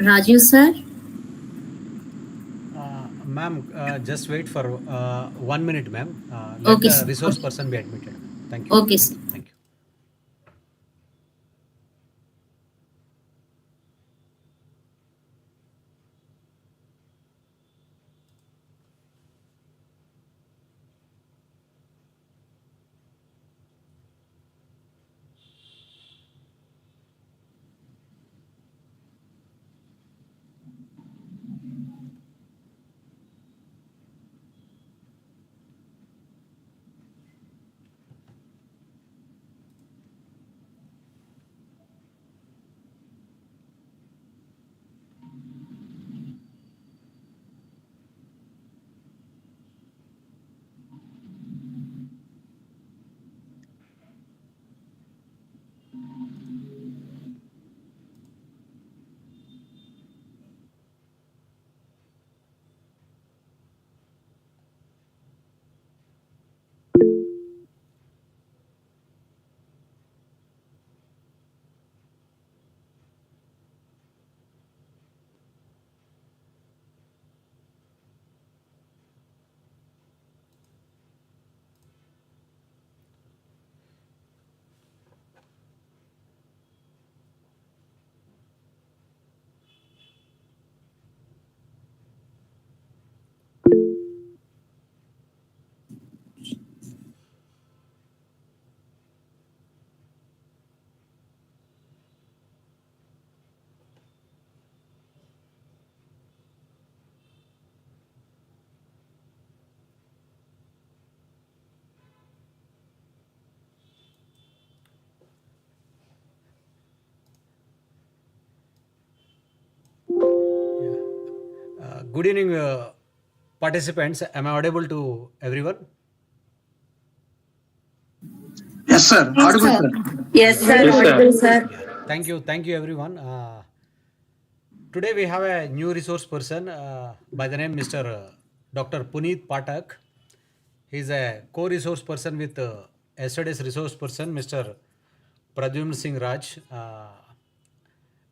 Raju sir. Ma'am, just wait for 1 minute, ma'am. Let Okay, the sir. resource Okay. person be admitted. Thank you. Okay, Thank sir. you. Thank you. Good evening, participants. Am I audible to everyone? Yes, sir. Yes, Audible, sir. sir. Yes, sir. Yes, sir. Audible, sir. Yeah. Thank you, everyone. Today we have a new resource person by the name Mr. Dr. Puneet Patak. He's a co-resource person with yesterday's resource person, Mr. Pradyumn Singh Raj.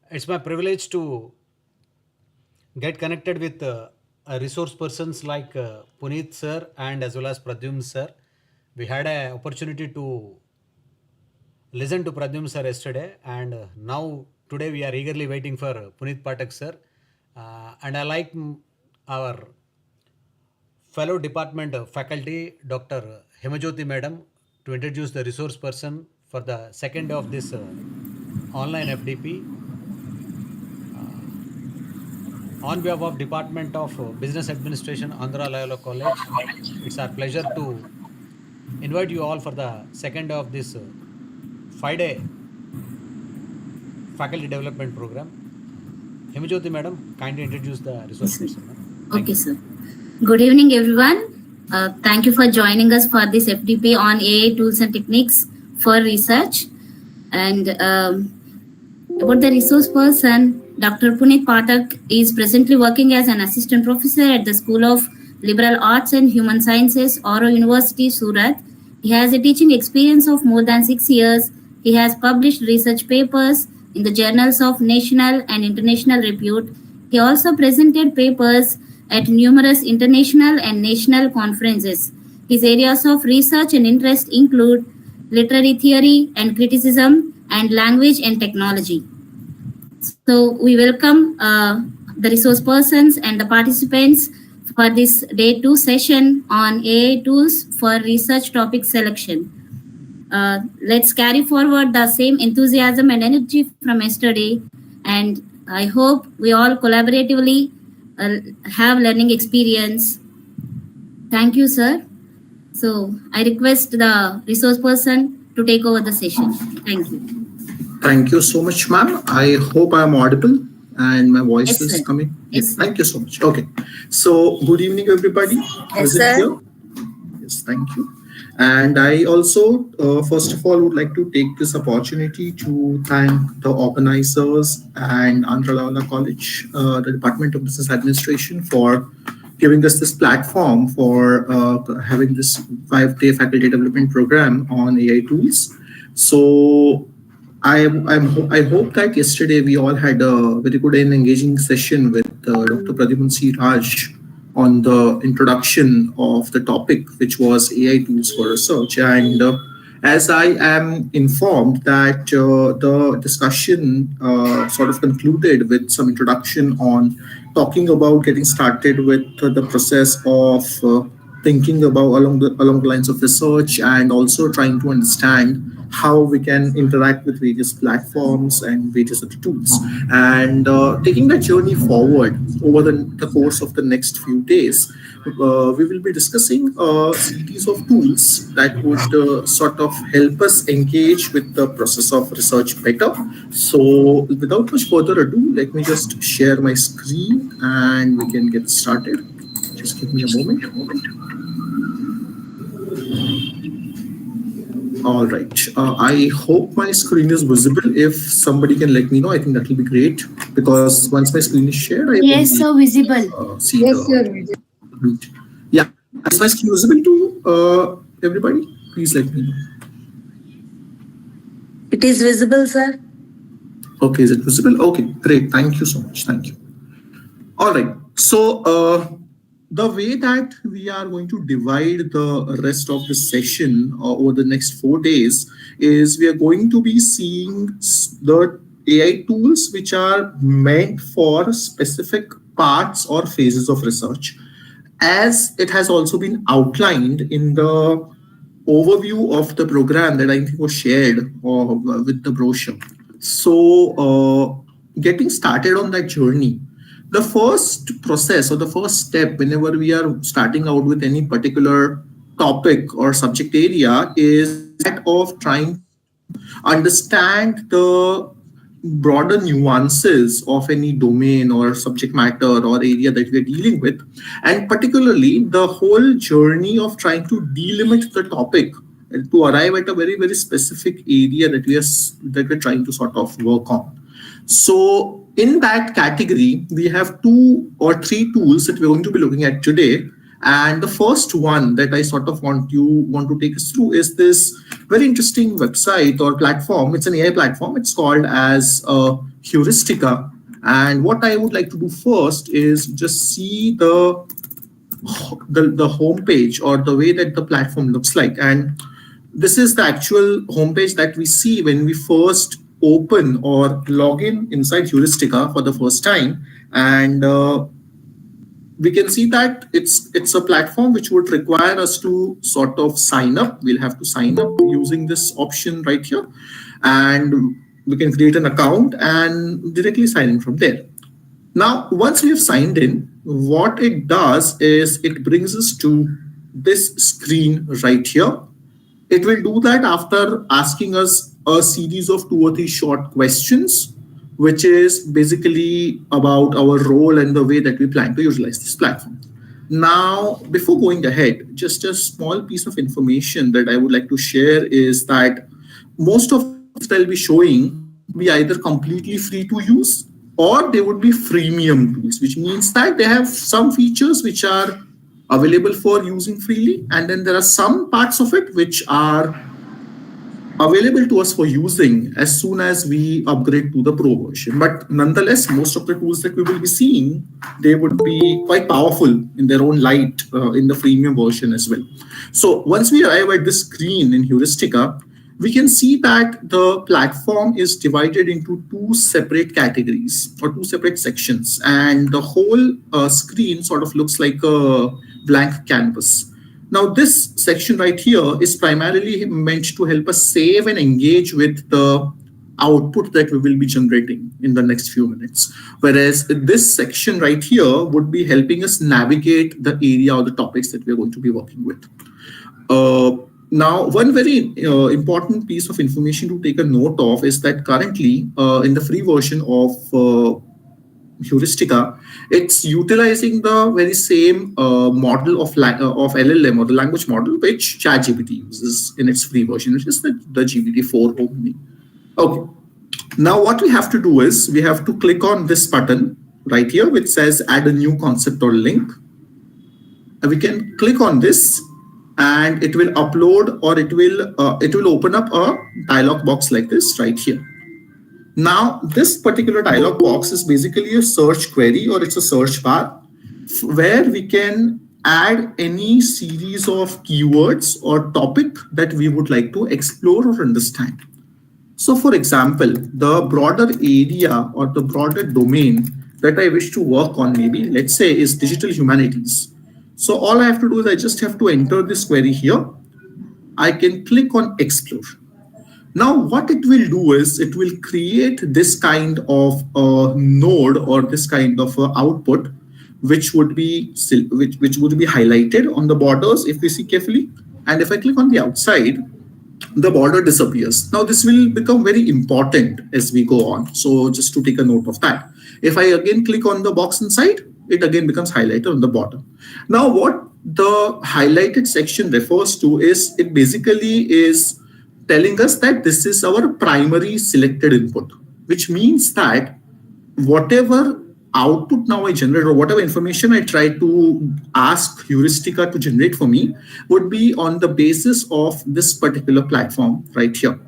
It's my privilege to get connected with resource persons like Puneet sir and as well as Pradyumn sir. We had an opportunity to listen to Pradyumn sir yesterday, and now today we are eagerly waiting for Puneet Patak sir. And I like our fellow department faculty, Dr. Hemajyoti Madam, to introduce the resource person for the second day of this online FDP. On behalf of Department of Business Administration, Andhra Loyola College, it's our pleasure to invite you all for the second day of this 5-day faculty development program. Hemajyoti Madam, kindly introduce the resource Yes, sir. person. Ma'am. Thank Okay, you. sir. Good evening, everyone. Thank you for joining us for this FDP on AI tools and techniques for research. And about the resource person, Dr. Puneet Patak is presently working as an assistant professor at the School of Liberal Arts and Human Sciences, Oro University, Surat. He has a teaching experience of more than 6 years. He has published research papers in the journals of national and international repute. He also presented papers at numerous international and national conferences. His areas of research and interest include literary theory and criticism, and language and technology. So we welcome the resource persons and the participants for this day 2 session on AI tools for research topic selection. Let's carry forward the same enthusiasm and energy from yesterday, and I hope we all collaboratively have learning experience. Thank you, sir. So I request the resource person to take over the session. Thank you. Thank you so much, ma'am. I hope I'm audible and my voice Yes, is sir. coming. Yes. Thank you so much. Okay. So, good evening, everybody. Yes, Is it sir. clear? Yes, thank you. And I also, first of all, would like to take this opportunity to thank the organizers and Andhra Loyola College, the Department of Business Administration, for giving us this platform for having this 5-day faculty development program on AI tools. So, I hope that yesterday we all had a very good and engaging session with Dr. Pradyuman C. Raj on the introduction of the topic, which was AI tools for research. And as I am informed that the discussion sort of concluded with some introduction on talking about getting started with the process of thinking about along the lines of research, and also trying to understand how we can interact with various platforms and various other tools, and taking that journey forward over the course of the next few days. We will be discussing a series of tools that would sort of help us engage with the process of research better. So without much further ado, let me just share my screen and we can get started. Just give me a moment. All right. I hope my screen is visible. If somebody can let me know, I think that will be great, because once my screen is shared, I Yes, only sir, visible. see the. Yeah. Is my screen visible to everybody? Please let me know. It is visible, sir. Okay, is it visible? Okay, great. Thank you so much. Thank you. All right. So the way that we are going to divide the rest of the session over the next 4 days is we are going to be seeing the AI tools which are meant for specific parts or phases of research, as it has also been outlined in the overview of the program that I think was shared with the brochure. So, getting started on that journey, the first process or the first step whenever we are starting out with any particular topic or subject area is that of trying to understand the broader nuances of any domain or subject matter or area that we are dealing with, and particularly the whole journey of trying to delimit the topic to arrive at a very specific area that we're trying to sort of work on. So in that category, we have 2 or 3 tools that we're going to be looking at today. And the first one that I sort of want to take us through is this very interesting website or platform. It's an AI platform. It's called as Heuristica. And what I would like to do first is just see the homepage or the way that the platform looks like. And this is the actual homepage that we see when we first open or log in inside Heuristica for the first time. And we can see that it's a platform which would require us to sort of sign up. We'll have to sign up using this option right here. And we can create an account and directly sign in from there. Now, once we have signed in, what it does is it brings us to this screen right here. It will do that after asking us a series of 2 or 3 short questions, which is basically about our role and the way that we plan to utilize this platform. Now, before going ahead, just a small piece of information that I would like to share is that most of that I'll be showing be either completely free to use or they would be freemium tools, which means that they have some features which are available for using freely, and then there are some parts of it which are available to us for using as soon as we upgrade to the pro version. But nonetheless, most of the tools that we will be seeing, they would be quite powerful in their own light in the freemium version as well. So once we arrive at this screen in Heuristica, we can see that the platform is divided into 2 separate categories or 2 separate sections, and the whole screen sort of looks like a blank canvas. Now, this section right here is primarily meant to help us save and engage with the output that we will be generating in the next few minutes. Whereas this section right here would be helping us navigate the area or the topics that we're going to be working with. Now, one very important piece of information to take a note of is that currently in the free version of Heuristica, it's utilizing the very same model of LLM or the language model which ChatGPT uses in its free version, which is the GPT-4 only. Okay. Now what we have to do is we have to click on this button right here, which says add a new concept or link. And we can click on this and it will upload, or it will open up a dialog box like this right here. Now, this particular dialog box is basically a search query, or it's a search bar where we can add any series of keywords or topic that we would like to explore or understand. So, for example, the broader area or the broader domain that I wish to work on, maybe let's say, is digital humanities. So, all I have to do is I just have to enter this query here. I can click on explore. Now, what it will do is it will create this kind of a node or this kind of a output, which would be which would be highlighted on the borders if we see carefully. And if I click on the outside, the border disappears. Now, this will become very important as we go on. So just to take a note of that. If I again click on the box inside, it again becomes highlighted on the border. Now, what the highlighted section refers to is it basically is telling us that this is our primary selected input, which means that whatever output now I generate or whatever information I try to ask Heuristica to generate for me would be on the basis of this particular platform right here.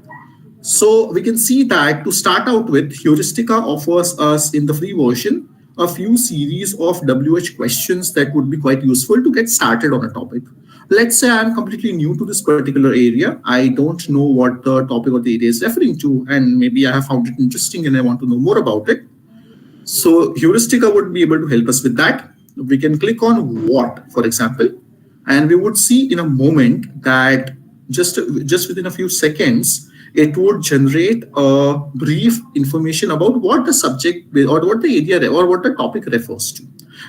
So we can see that to start out with, Heuristica offers us in the free version a few series of WH questions that would be quite useful to get started on a topic. Let's say I'm completely new to this particular area. I don't know what the topic or the area is referring to, and maybe I have found it interesting and I want to know more about it. So Heuristica would be able to help us with that. We can click on what, for example, and we would see in a moment that just within a few seconds, it would generate a brief information about what the subject or what the area or what the topic refers to.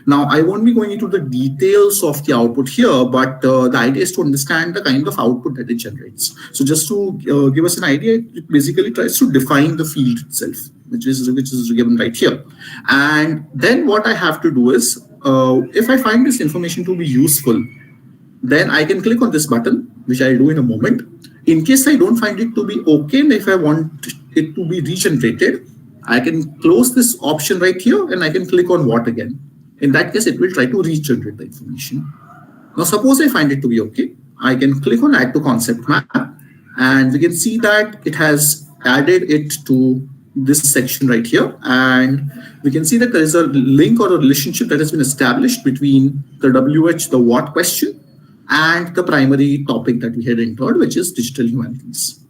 Now, I won't be going into the details of the output here, but the idea is to understand the kind of output that it generates. So just to give us an idea, it basically tries to define the field itself, which is given right here. And then what I have to do is, if I find this information to be useful, then I can click on this button, which I'll do in a moment. In case I don't find it to be okay, and if I want it to be regenerated, I can close this option right here and I can click on what again. In that case, it will try to regenerate the information. Now, suppose I find it to be okay. I can click on add to concept map and we can see that it has added it to this section right here. And we can see that there is a link or a relationship that has been established between the WH, the what question, and the primary topic that we had entered, which is digital humanities.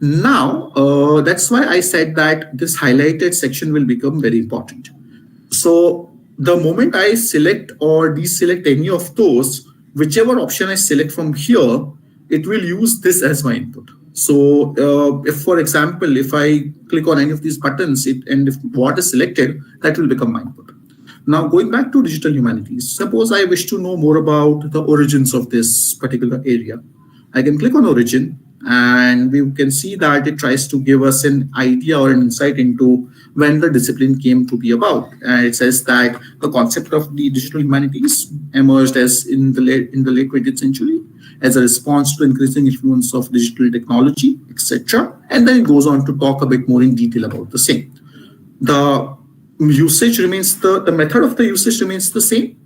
Now, that's why I said that this highlighted section will become very important. So the moment I select or deselect any of those, whichever option I select from here, it will use this as my input. So if, for example, if I click on any of these buttons and if what is selected, that will become my input. Now, going back to digital humanities, suppose I wish to know more about the origins of this particular area. I can click on origin and we can see that it tries to give us an idea or an insight into when the discipline came to be about. And it says that the concept of the digital humanities emerged as in the late 20th century as a response to increasing influence of digital technology, etc. And then it goes on to talk a bit more in detail about the same. The usage remains the method of the usage remains the same.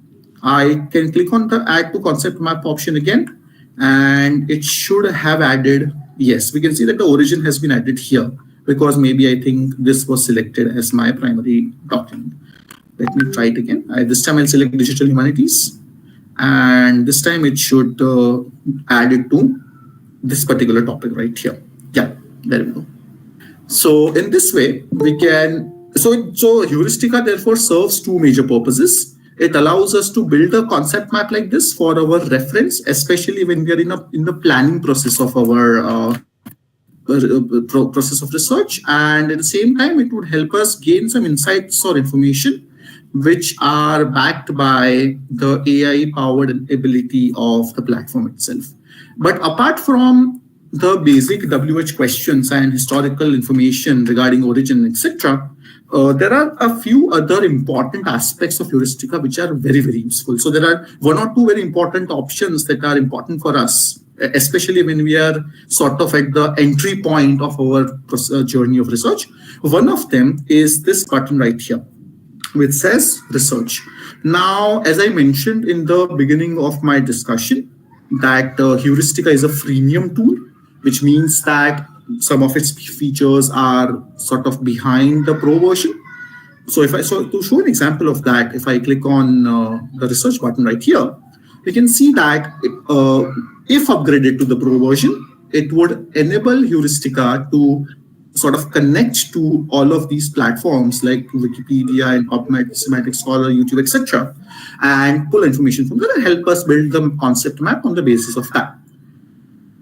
I can click on the add to concept map option again, and it should have added, yes, we can see that the origin has been added here because maybe I think this was selected as my primary document. Let me try it again. This time I'll select digital humanities, and this time it should add it to this particular topic right here. Yeah, there we go. So in this way, we can, so Heuristica therefore serves two major purposes. It allows us to build a concept map like this for our reference, especially when we are in the planning process of our process of research. And at the same time, it would help us gain some insights or information which are backed by the AI-powered ability of the platform itself. But apart from the basic WH questions and historical information regarding origin, etc., there are a few other important aspects of Heuristica which are very, very useful. So there are one or two very important options that are important for us, especially when we are sort of at the entry point of our journey of research. One of them is this button right here, which says research. Now, as I mentioned in the beginning of my discussion, that Heuristica is a freemium tool, which means that some of its features are sort of behind the pro version. So to show an example of that, if I click on the research button right here, we can see that if upgraded to the pro version, it would enable Heuristica to sort of connect to all of these platforms like Wikipedia and PubMed, Semantic Scholar, YouTube, etc., and pull information from there and help us build the concept map on the basis of that.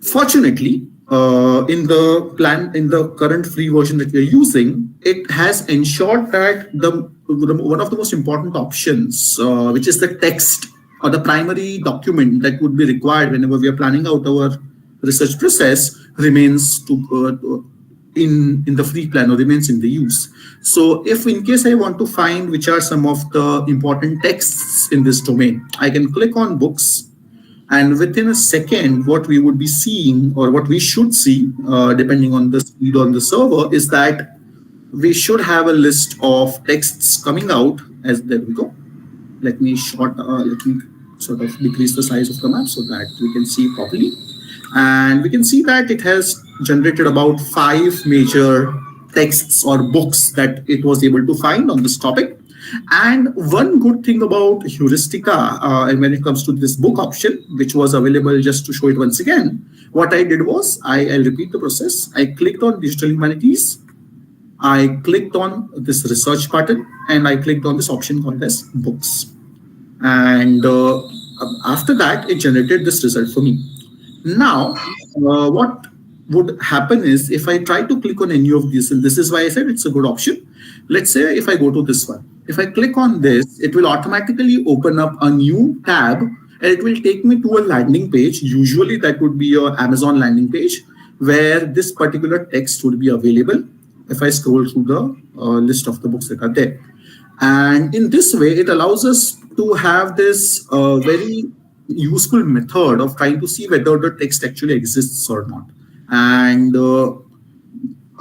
Fortunately, in the current free version that we are using, it has ensured that one of the most important options, which is the text or the primary document that would be required whenever we are planning out our research process, remains in the free plan or remains in the use. So if in case I want to find which are some of the important texts in this domain, I can click on books. And within a second, what we would be seeing, or what we should see, depending on the speed on the server, is that we should have a list of texts coming out. As there we go. Let me sort of decrease the size of the map so that we can see properly. And we can see that it has generated about 5 major texts or books that it was able to find on this topic. And one good thing about Heuristica, and when it comes to this book option, which was available, just to show it once again, what I did was, I'll repeat the process. I clicked on Digital Humanities, I clicked on this research button, and I clicked on this option called as books. And after that, it generated this result for me. Now, what would happen is, if I try to click on any of these, and this is why I said it's a good option. Let's say if I go to this one, if I click on this, it will automatically open up a new tab, and it will take me to a landing page. Usually that would be your Amazon landing page, where this particular text would be available if I scroll through the list of the books that are there. And in this way, it allows us to have this very useful method of trying to see whether the text actually exists or not. And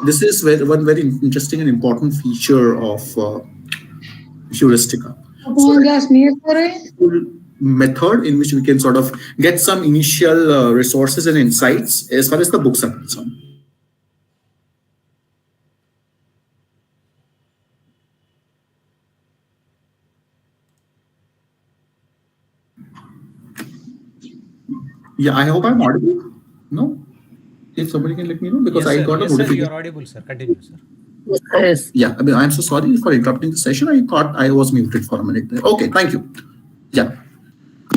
this is one very interesting and important feature of Heuristica. So, method in which we can sort of get some initial resources and insights as far as the books are concerned. Yeah, I hope I'm audible. No? If somebody can let me know, because I got a notification. Sir, you are audible, sir. Continue, sir. Yes. Yeah, I mean, I'm so sorry for interrupting the session. I thought I was muted for a minute there. Okay, thank you. Yeah.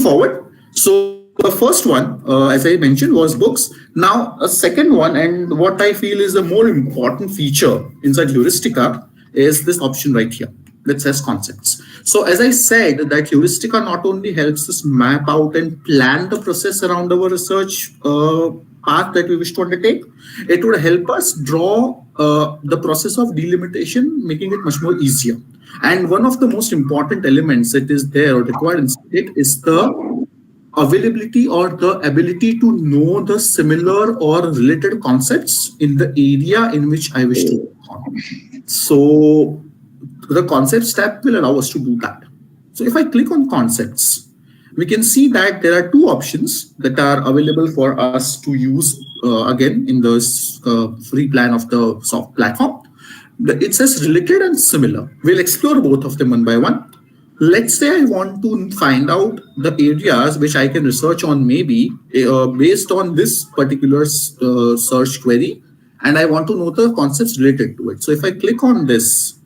Forward. So the first one, as I mentioned, was books. Now, a second one, and what I feel is the more important feature inside Heuristica, is this option right here that says concepts. So as I said, that Heuristica not only helps us map out and plan the process around our research path that we wish to undertake, it would help us draw the process of delimitation, making it much more easier. And one of the most important elements that is there or required in it is the availability or the ability to know the similar or related concepts in the area in which I wish to work on. So the concepts tab will allow us to do that. So if I click on concepts, we can see that there are 2 options that are available for us to use again in this free plan of the soft platform. It says related and similar. We'll explore both of them one by one. Let's say I want to find out the areas which I can research on, maybe based on this particular search query, and I want to know the concepts related to it. So if I click on this,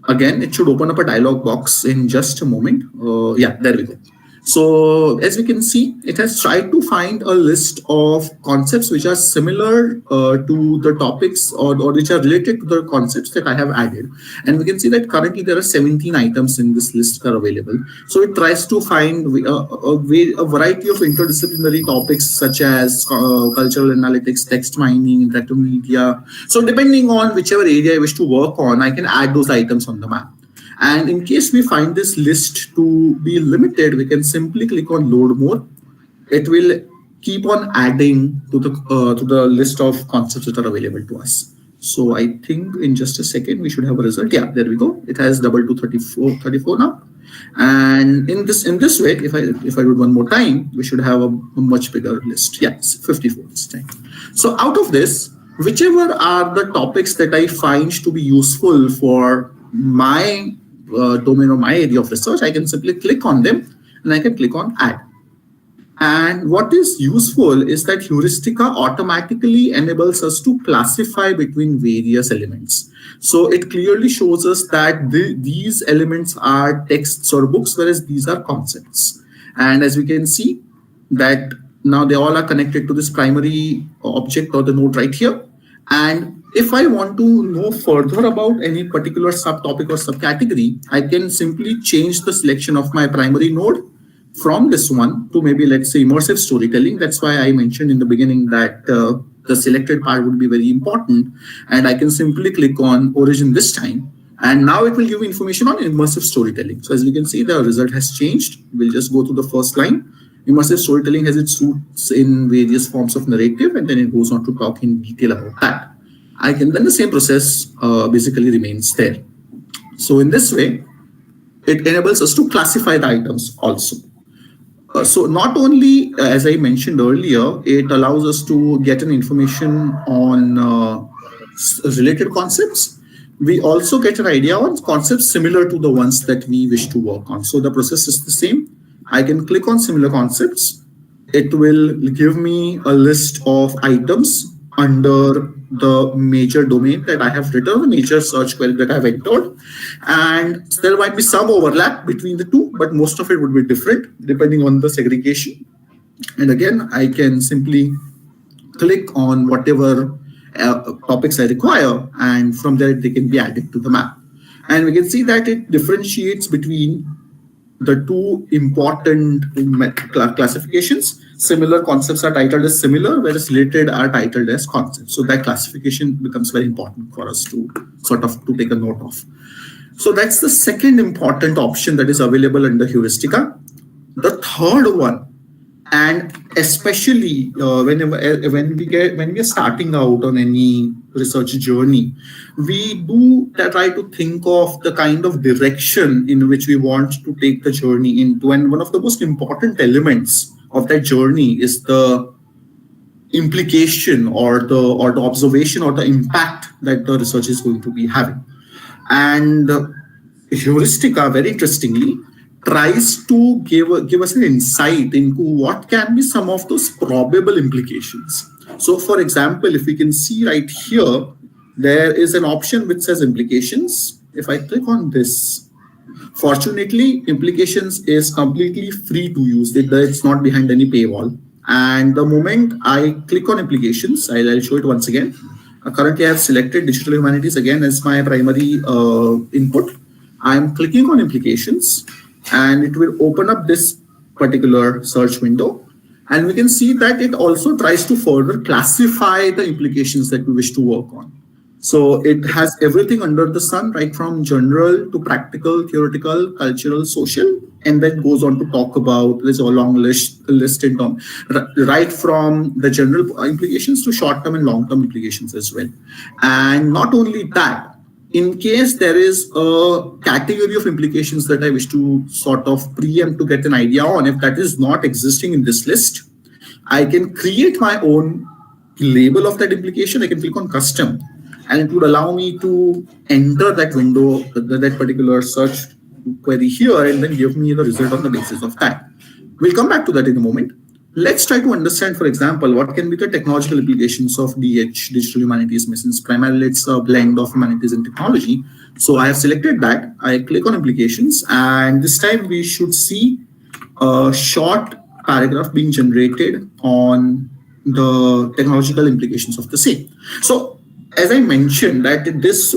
again, it should open up a dialog box in just a moment. Yeah, there we go. So as we can see, it has tried to find a list of concepts which are similar to the topics or which are related to the concepts that I have added. And we can see that currently there are 17 items in this list that are available. So it tries to find a variety of interdisciplinary topics such as cultural analytics, text mining, interactive media. So depending on whichever area I wish to work on, I can add those items on the map. And in case we find this list to be limited, we can simply click on load more. It will keep on adding to the list of concepts that are available to us. So I think in just a second, we should have a result. Yeah, there we go. It has doubled to 34 now. And in this way, if I do it one more time, we should have a much bigger list. Yes, 54 this time. So out of this, whichever are the topics that I find to be useful for my domain or my area of research, I can simply click on them and I can click on add. And what is useful is that heuristica automatically enables us to classify between various elements. So it clearly shows us that these elements are texts or books, whereas these are concepts. And as we can see, that now they all are connected to this primary object or the node right here. And if I want to know further about any particular subtopic or subcategory, I can simply change the selection of my primary node from this one to maybe, let's say, immersive storytelling. That's why I mentioned in the beginning that the selected part would be very important. And I can simply click on origin this time. And now it will give me information on immersive storytelling. So as you can see, the result has changed. We'll just go to the first line. Immersive storytelling has its roots in various forms of narrative, and then it goes on to talk in detail about that. I can then the same process basically remains there. So in this way, it enables us to classify the items also. So not only, as I mentioned earlier, it allows us to get an information on related concepts. We also get an idea on concepts similar to the ones that we wish to work on. So the process is the same. I can click on similar concepts. It will give me a list of items under the major domain that I have written, the major search query that I've entered. And there might be some overlap between the two, but most of it would be different depending on the segregation. And again, I can simply click on whatever topics I require, and from there they can be added to the map. And we can see that it differentiates between the two important classifications. Similar concepts are titled as similar, whereas related are titled as concepts. So that classification becomes very important for us to sort of to take a note of. So that's the second important option that is available under heuristica. The third one, and especially when we are starting out on any research journey, we do try to think of the kind of direction in which we want to take the journey into. And one of the most important elements of that journey is the implication or the observation or the impact that the research is going to be having. And heuristica, very interestingly, tries to give us an insight into what can be some of those probable implications. So for example, if we can see right here, there is an option which says implications. If I click on this, fortunately, implications is completely free to use. It's not behind any paywall. And the moment I click on implications, I'll show it once again. Currently, I have selected digital humanities again as my primary input. I'm clicking on implications, and it will open up this particular search window. And we can see that it also tries to further classify the implications that we wish to work on. So it has everything under the sun, right from general to practical, theoretical, cultural, social, and then goes on to talk about, there's a long list in terms, right from the general implications to short-term and long-term implications as well. And not only that, in case there is a category of implications that I wish to sort of preempt to get an idea on, if that is not existing in this list, I can create my own label of that implication. I can click on custom, and it would allow me to enter that window, that particular search query here, and then give me the result on the basis of that. We'll come back to that in a moment. Let's try to understand, for example, what can be the technological implications of DH, digital humanities, since primarily it's a blend of humanities and technology. So I have selected that. I click on implications, and this time we should see a short paragraph being generated on the technological implications of the same. So as I mentioned, that this,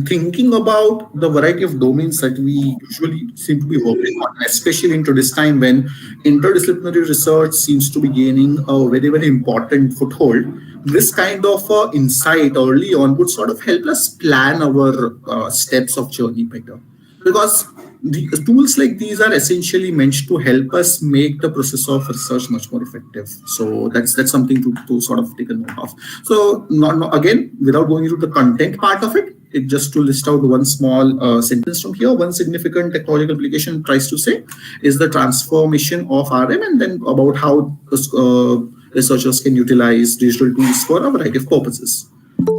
thinking about the variety of domains that we usually seem to be working on, especially into this time when interdisciplinary research seems to be gaining a very, very important foothold, this kind of insight early on would sort of help us plan our steps of journey better. Because the tools like these are essentially meant to help us make the process of research much more effective. So that's something to sort of take a note of. So again, without going into the content part of it, just to list out one small sentence from here, one significant technological application tries to say is the transformation of RM, and then about how researchers can utilize digital tools for a variety of purposes.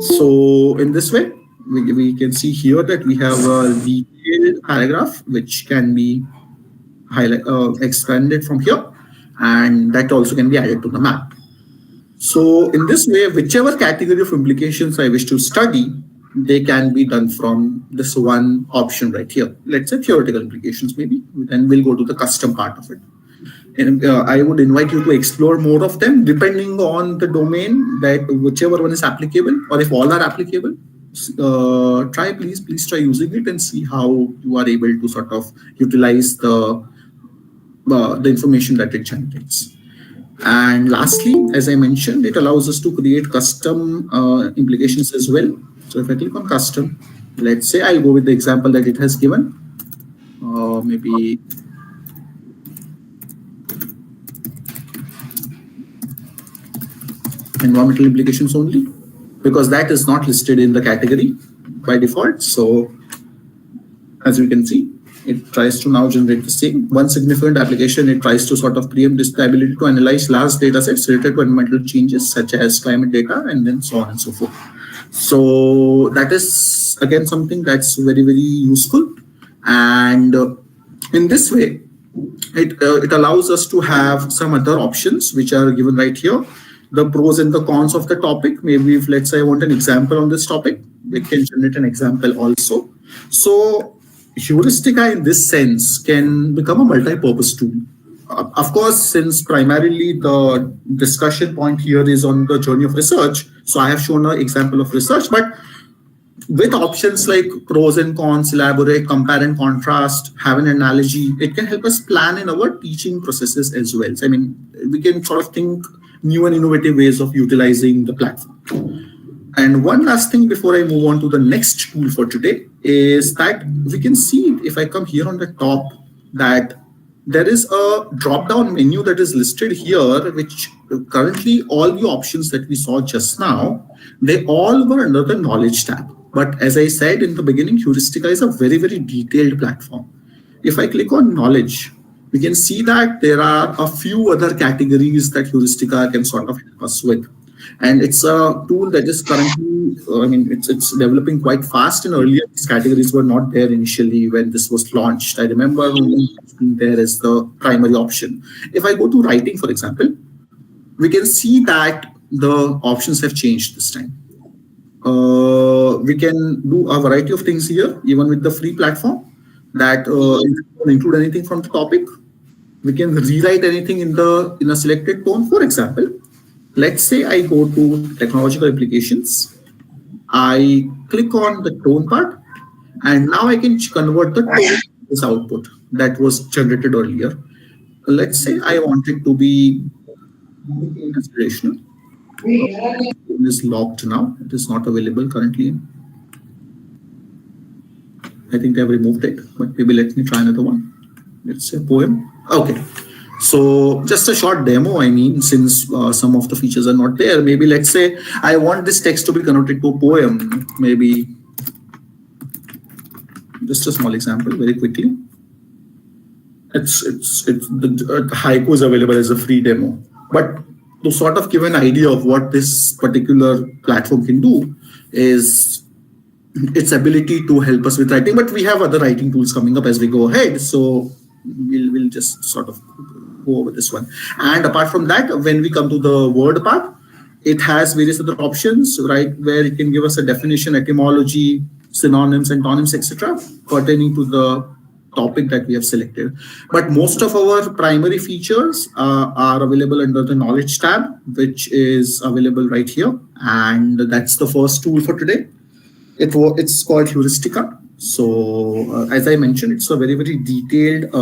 So in this way, we can see here that we have a detailed paragraph which can be expanded from here, and that also can be added to the map. So in this way, whichever category of implications I wish to study, they can be done from this one option right here. Let's say theoretical implications maybe, then we'll go to the custom part of it. And I would invite you to explore more of them depending on the domain, that whichever one is applicable, or if all are applicable, please try using it and see how you are able to sort of utilize the information that it generates. And lastly, as I mentioned, it allows us to create custom implications as well. So if I click on custom, let's say I'll go with the example that it has given, maybe environmental implications only, because that is not listed in the category by default. So as you can see, it tries to now generate the same. One significant application, it tries to sort of preempt this ability to analyze large data sets related to environmental changes such as climate data, and then so on and so forth. So that is again something that's very, very useful. And in this way, it allows us to have some other options which are given right here. The pros and the cons of the topic. Maybe if let's say I want an example on this topic, we can generate an example also. So heuristica in this sense can become a multi-purpose tool. Of course, since primarily the discussion point here is on the journey of research, so I have shown an example of research, but with options like pros and cons, elaborate, compare and contrast, have an analogy, it can help us plan in our teaching processes as well. So, I mean, we can sort of think new and innovative ways of utilizing the platform. And one last thing before I move on to the next tool for today is that we can see, if I come here on the top, that there is a drop-down menu that is listed here, which currently all the options that we saw just now, they all were under the knowledge tab. But as I said in the beginning, Heuristica is a very, very detailed platform. If I click on knowledge, we can see that there are a few other categories that Heuristica can sort of help us with. And it's a tool that is currently, it's developing quite fast. And earlier, these categories were not there initially when this was launched. I remember only being there as the primary option. If I go to writing, for example, we can see that the options have changed this time. We can do a variety of things here, even with the free platform, that include anything from the topic. We can rewrite anything in a selected tone. For example, let's say I go to technological applications. I click on the tone part, and now I can convert the tone to this output that was generated earlier. Let's say I want it to be inspirational. It is locked now. It is not available currently. I think they have removed it, but maybe let me try another one. Let's say poem. Okay. So just a short demo, since some of the features are not there, maybe let's say I want this text to be converted to a poem, maybe just a small example very quickly. The haiku is available as a free demo, but to sort of give an idea of what this particular platform can do is its ability to help us with writing. But we have other writing tools coming up as we go ahead, so we'll just sort of go over this one. And apart from that, when we come to the word part, it has various other options, right, where it can give us a definition, etymology, synonyms, antonyms, etc., pertaining to the topic that we have selected. But most of our primary features are available under the knowledge tab, which is available right here. And that's the first tool for today. It's called Heuristica. So as I mentioned, it's a very, very detailed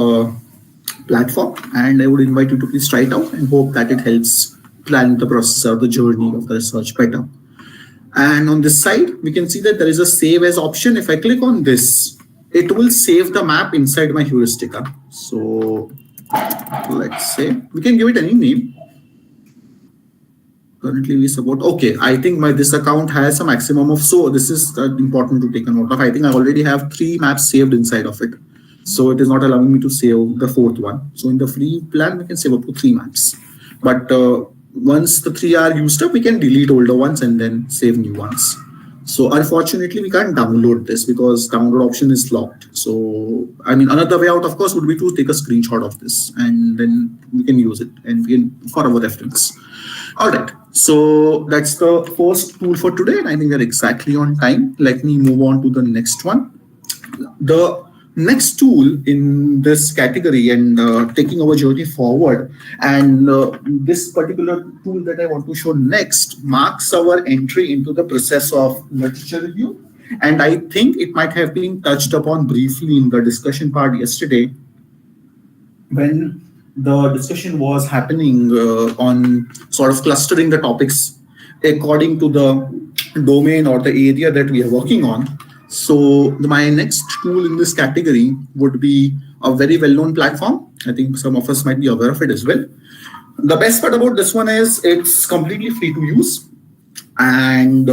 platform, and I would invite you to please try it out and hope that it helps plan the process or the journey of the research better. And on this side, we can see that there is a save as option. If I click on this, it will save the map inside my Heuristica. So let's say we can give it any name. Currently we support, okay, I think this account has a maximum of, so this is important to take a note of. I think I already have 3 maps saved inside of it. So it is not allowing me to save the 4th one. So in the free plan, we can save up to 3 maps. But once the three are used up, we can delete older ones and then save new ones. So unfortunately, we can't download this because download option is locked. So I mean, another way out, of course, would be to take a screenshot of this and then we can use it and we can for our reference. All right. So that's the first tool for today, and I think we're exactly on time. Let me move on to the next one. The next tool in this category and taking our journey forward, and this particular tool that I want to show next marks our entry into the process of literature review. And I think it might have been touched upon briefly in the discussion part yesterday when the discussion was happening on sort of clustering the topics according to the domain or the area that we are working on. So my next tool in this category would be a very well-known platform. I think some of us might be aware of it as well. The best part about this one is it's completely free to use, and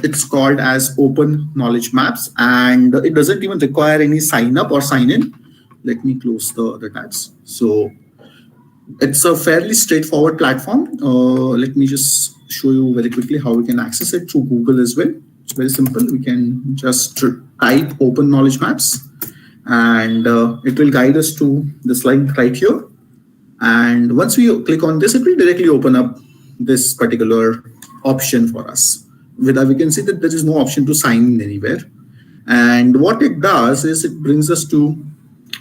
it's called as Open Knowledge Maps, and it doesn't even require any sign up or sign in. Let me close the tabs. So it's a fairly straightforward platform. Let me just show you very quickly how we can access it through Google as well. It's very simple. We can just type Open Knowledge Maps and it will guide us to this link right here. And once we click on this, it will directly open up this particular option for us. We can see that there is no option to sign in anywhere. And what it does is it brings us to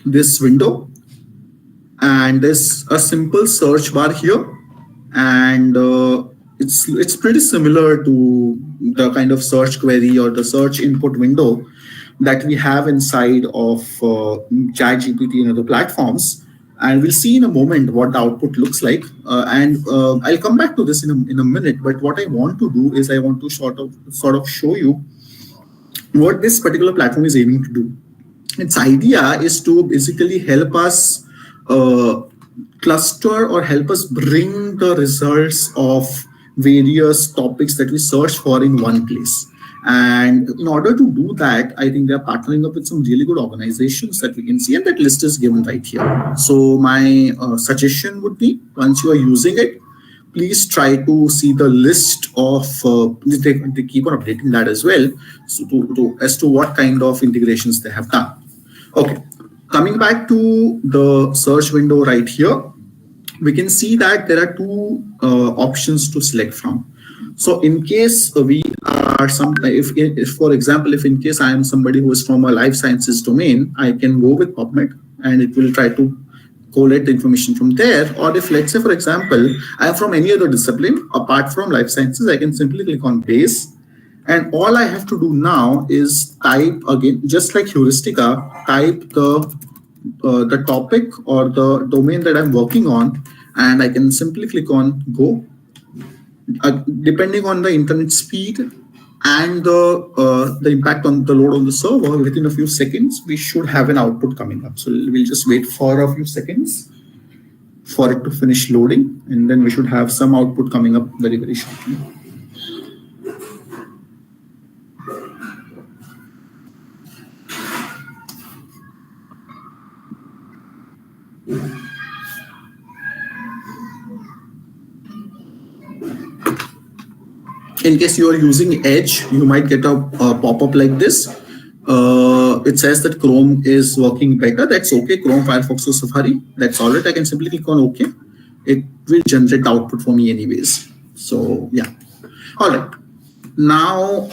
this window, and there's a simple search bar here, and it's pretty similar to the kind of search query or the search input window that we have inside of ChatGPT and other platforms. And we'll see in a moment what the output looks like. And I'll come back to this in a minute. But what I want to do is I want to sort of show you what this particular platform is aiming to do. Its idea is to basically help us cluster or help us bring the results of various topics that we search for in one place. And in order to do that, I think they're partnering up with some really good organizations that we can see, and that list is given right here. So my suggestion would be, once you are using it, please try to see the list of, they keep on updating that as well, so as to what kind of integrations they have done. Okay, coming back to the search window right here, we can see that there are two options to select from. So in case we are if for example, if in case I am somebody who is from a life sciences domain, I can go with PubMed and it will try to collect the information from there. Or if, let's say, for example, I am from any other discipline apart from life sciences, I can simply click on base. And all I have to do now is type again, just like Heuristica, type the topic or the domain that I'm working on, and I can simply click on go. Depending on the internet speed and the impact on the load on the server, within a few seconds, we should have an output coming up. So we'll just wait for a few seconds for it to finish loading, and then we should have some output coming up very, very shortly. In case you are using Edge, you might get a pop-up like this. It says that Chrome is working better. That's okay. Chrome, Firefox, or Safari. That's all right. I can simply click on OK. It will generate the output for me anyways. So yeah. All right. Now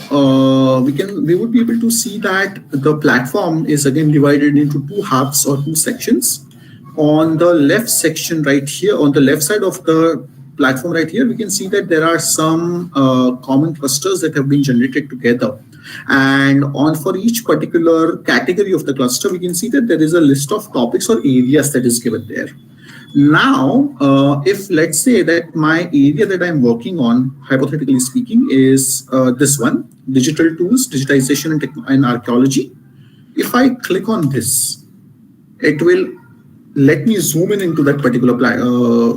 we would be able to see that the platform is again divided into two halves or two sections. On the left section right here, on the left side of the platform right here, we can see that there are some common clusters that have been generated together. And for each particular category of the cluster, we can see that there is a list of topics or areas that is given there. Now, if let's say that my area that I'm working on, hypothetically speaking, is this one, digital tools, digitization and archaeology. If I click on this, it will let me zoom in into that particular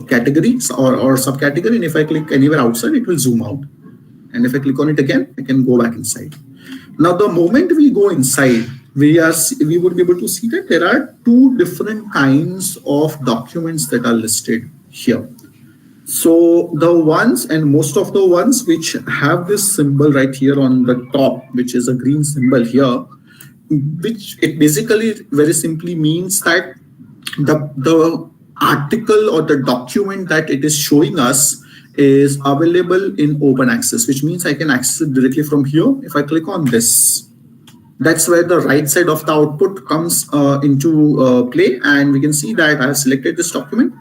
category or subcategory. And if I click anywhere outside, it will zoom out. And if I click on it again, I can go back inside. Now, the moment we go inside, we would be able to see that there are two different kinds of documents that are listed here. So the ones and most of the ones which have this symbol right here on the top, which is a green symbol here, which it basically very simply means that the article or the document that it is showing us is available in open access, which means I can access it directly from here. If I click on this, that's where the right side of the output comes into play, and we can see that I have selected this document.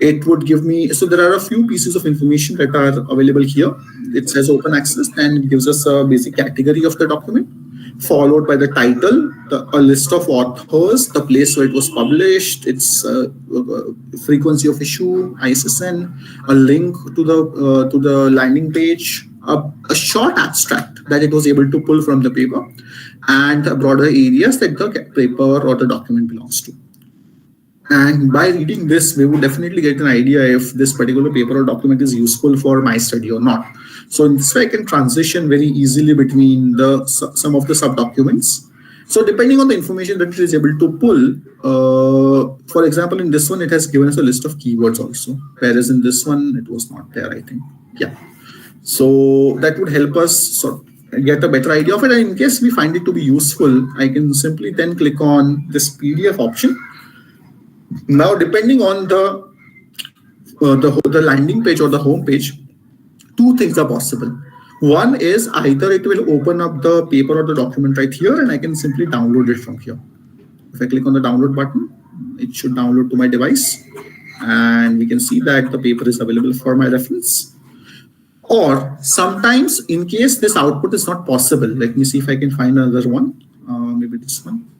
It would give me, so there are a few pieces of information that are available here. It says open access and it gives us a basic category of the document, followed by the title, a list of authors, the place where it was published, its frequency of issue, ISSN, a link to the landing page, a short abstract that it was able to pull from the paper, and broader areas that the paper or the document belongs to. And by reading this, we would definitely get an idea if this particular paper or document is useful for my study or not. So in this way, I can transition very easily between some of the sub-documents. So depending on the information that it is able to pull, for example, in this one, it has given us a list of keywords also, whereas in this one, it was not there, I think. Yeah. So that would help us sort of get a better idea of it. And in case we find it to be useful, I can simply then click on this PDF option. Now, depending on the landing page or the home page, two things are possible. One is either it will open up the paper or the document right here, and I can simply download it from here. If I click on the download button, it should download to my device, and we can see that the paper is available for my reference. Or sometimes, in case this output is not possible, let me see if I can find another one. Maybe this one.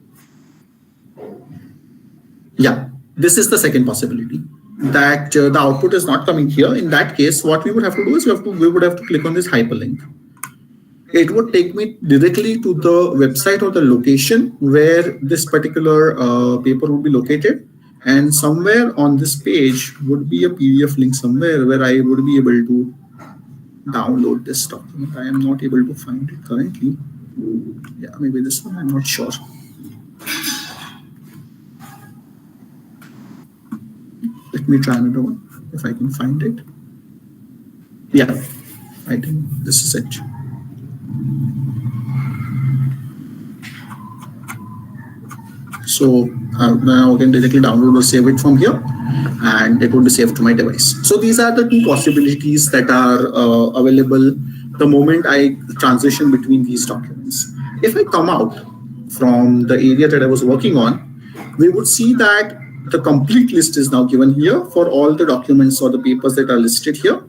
Yeah. This is the second possibility, that the output is not coming here. In that case, what we would have to do is we would have to click on this hyperlink. It would take me directly to the website or the location where this particular paper would be located. And somewhere on this page would be a PDF link somewhere where I would be able to download this document. I am not able to find it currently. Yeah, maybe this one, I'm not sure. Let me try another one, if I can find it. Yeah, I think this is it. So now I can directly download or save it from here, and it will be saved to my device. So these are the two possibilities that are available the moment I transition between these documents. If I come out from the area that I was working on, we would see that the complete list is now given here for all the documents or the papers that are listed here.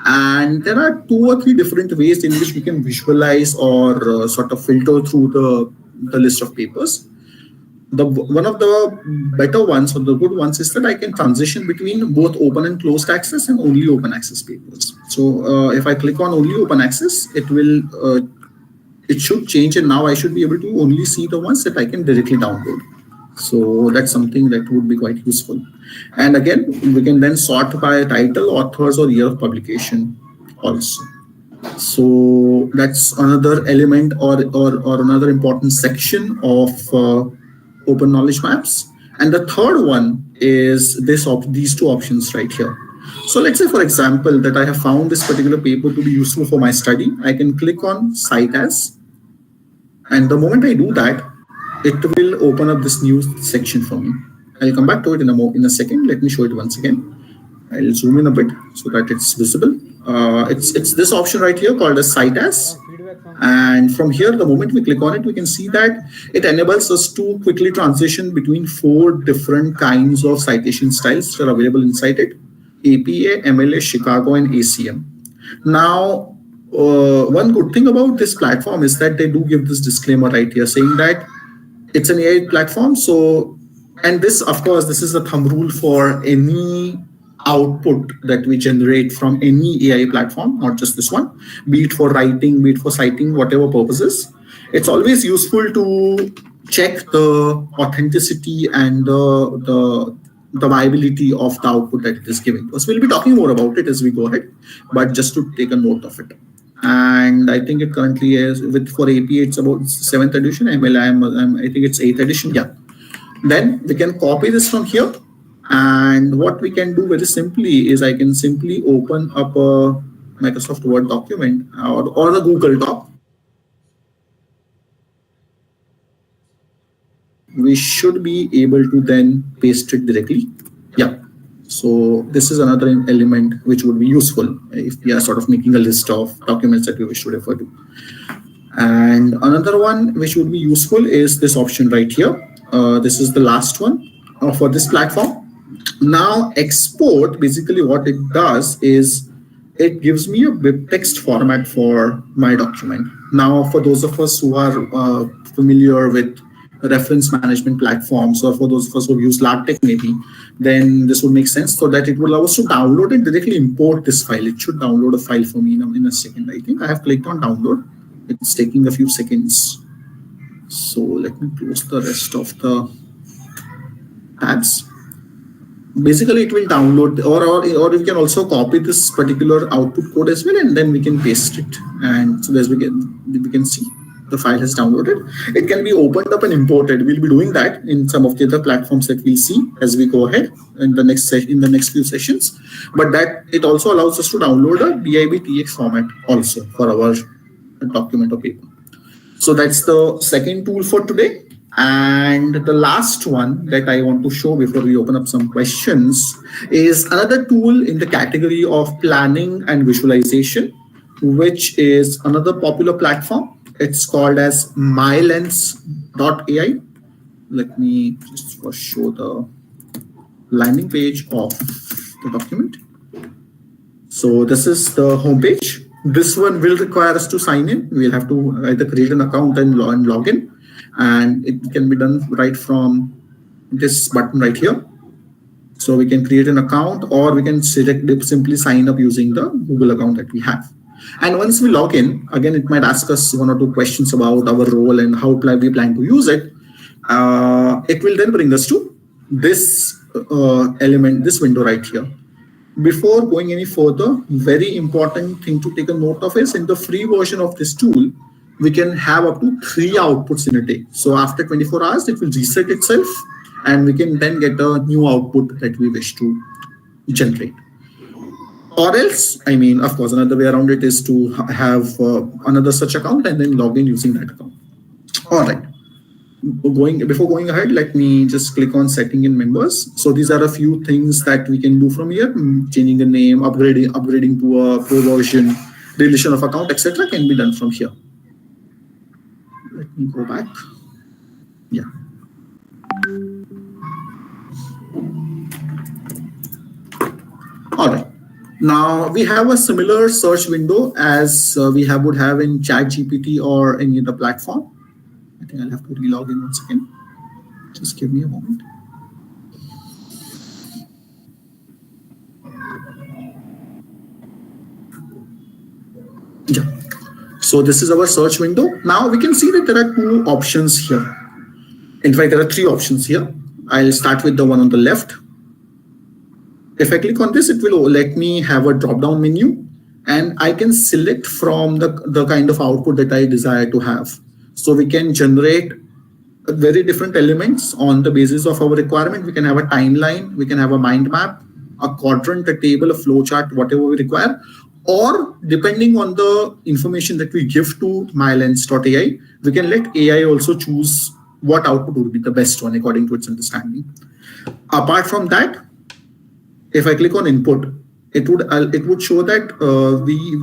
And there are 2 or 3 different ways in which we can visualize or sort of filter through the list of papers. One of the better ones or the good ones is that I can transition between both open and closed access and only open access papers. So if I click on only open access, it should change, and now I should be able to only see the ones that I can directly download. So that's something that would be quite useful. And again, we can then sort by title, authors, or year of publication also. So that's another element or another important section of open knowledge maps. And the third one is these 2 options right here. So let's say, for example, that I have found this particular paper to be useful for my study. I can click on Cite As. And the moment I do that, it will open up this new section for me. I'll come back to it in a second. Let me show it once again. I'll zoom in a bit so that it's visible. It's this option right here called as Cite As. And from here, the moment we click on it, we can see that it enables us to quickly transition between 4 different kinds of citation styles that are available inside it: APA, MLA, Chicago, and ACM. Now, one good thing about this platform is that they do give this disclaimer right here saying that it's an AI platform. So, and this, of course, this is a thumb rule for any output that we generate from any AI platform, not just this one, be it for writing, be it for citing, whatever purposes. It's always useful to check the authenticity and the viability of the output that it is giving. Because we'll be talking more about it as we go ahead, but just to take a note of it. And I think it currently is for APA, it's about 7th edition. ML, I think it's 8th edition. Yeah. Then we can copy this from here And what we can do very simply is I can simply open up a Microsoft Word document or the Google Doc. We should be able to then paste it directly. Yeah. So this is another element which would be useful if we are sort of making a list of documents that we wish to refer to. And another one which would be useful is this option right here. This is the last one for this platform. Now export, basically what it does is it gives me a bib text format for my document. Now for those of us who are familiar with reference management platforms, or for those of us who use LabTech maybe, then this would make sense, so that it will allow us to download and directly import this file. It should download a file for me now in a second. I think I have clicked on download. It's taking a few seconds. So let me close the rest of the tabs. Basically it will download, or you can also copy this particular output code as well, and then we can paste it. And so as we can see, the file has downloaded. It can be opened up and imported. We'll be doing that in some of the other platforms that we'll see as we go ahead in the next few sessions. But that it also allows us to download a BIB-TX format also for our document or paper. So that's the second tool for today. And the last one that I want to show before we open up some questions is another tool in the category of planning and visualization, which is another popular platform. It's called as mylens.ai. Let me just first show the landing page of the document. So this is the homepage. This one will require us to sign in. We'll have to either create an account and log in. And it can be done right from this button right here. So we can create an account, or we can simply sign up using the Google account that we have. And once we log in, again, it might ask us one or two questions about our role and how we plan to use it. It will then bring us to this element, this window right here. Before going any further, very important thing to take a note of is in the free version of this tool, we can have up to 3 outputs in a day. So after 24 hours, it will reset itself, and we can then get a new output that we wish to generate. Or else, I mean, of course, another way around it is to have another such account and then log in using that account. All right. Before going ahead, let me just click on setting in members. So these are a few things that we can do from here. Changing the name, upgrading to a pro version, deletion of account, etc. can be done from here. Let me go back. Yeah. All right. Now we have a similar search window as we would have in ChatGPT or any other platform. I think I'll have to relog in once again. Just give me a moment. Yeah. So this is our search window. Now we can see that there are 2 options here. In fact, there are 3 options here. I'll start with the one on the left. If I click on this, it will let me have a drop-down menu, and I can select from the kind of output that I desire to have. So we can generate very different elements on the basis of our requirement. We can have a timeline, we can have a mind map, a quadrant, a table, a flowchart, whatever we require. Or depending on the information that we give to mylens.ai, we can let AI also choose what output would be the best one according to its understanding. Apart from that, if I click on input, it would show that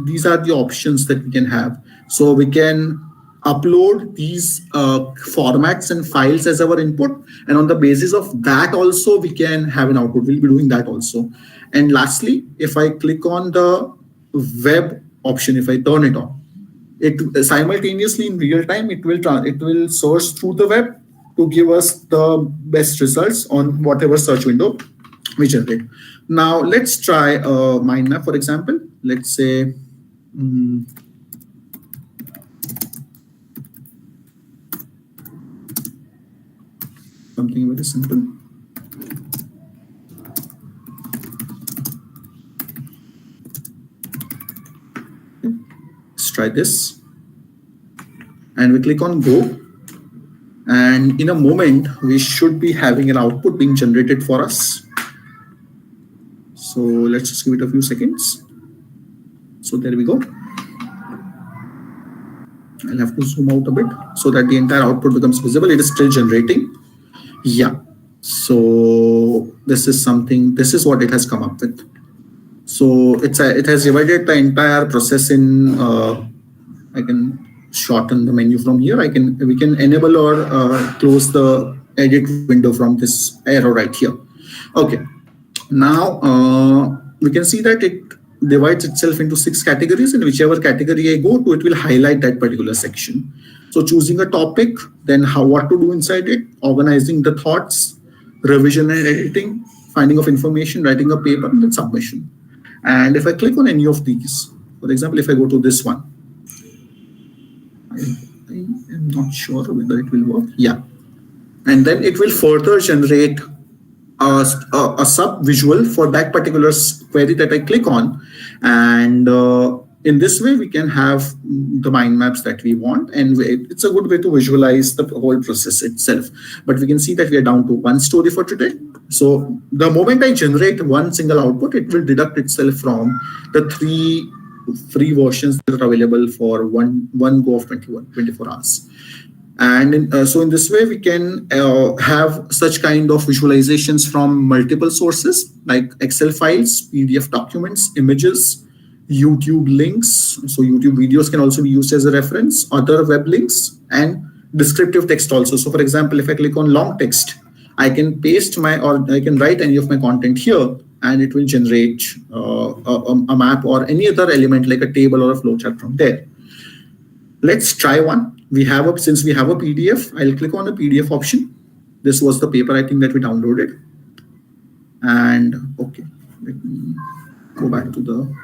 these are the options that we can have. So we can upload these formats and files as our input, and on the basis of that also we can have an output. We'll be doing that also. And lastly, if I click on the web option, if I turn it on, it simultaneously in real time it will search through the web to give us the best results on whatever search window we generate. Now let's try a mind map, for example. Let's say something very simple. Let's try this. And we click on go. And in a moment, we should be having an output being generated for us. So let's just give it a few seconds. So there we go. I'll have to zoom out a bit so that the entire output becomes visible. It is still generating. Yeah. So this is what it has come up with. So it has divided the entire process in, I can shorten the menu from here. We can enable or close the edit window from this arrow right here. Okay. Now we can see that it divides itself into 6 categories, and whichever category I go to, it will highlight that particular section. So choosing a topic, then what to do inside it, organizing the thoughts, revision and editing, finding of information, writing a paper, and then submission. And if I click on any of these, for example, if I go to this one, I am not sure whether it will work. Yeah. And then it will further generate a sub visual for that particular query that I click on. And in this way, we can have the mind maps that we want. And it's a good way to visualize the whole process itself. But we can see that we are down to 1 story for today. So the moment I generate one single output, it will deduct itself from the 3 free versions that are available for one go of 24 hours. And so in this way, we can have such kind of visualizations from multiple sources like Excel files, PDF documents, images, YouTube links. So YouTube videos can also be used as a reference, other web links, and descriptive text also. So for example, if I click on long text, I can paste or I can write any of my content here, and it will generate a map or any other element like a table or a flowchart from there. Let's try one. Since we have a PDF, I'll click on the PDF option. This was the paper I think that we downloaded. And okay, let me go back to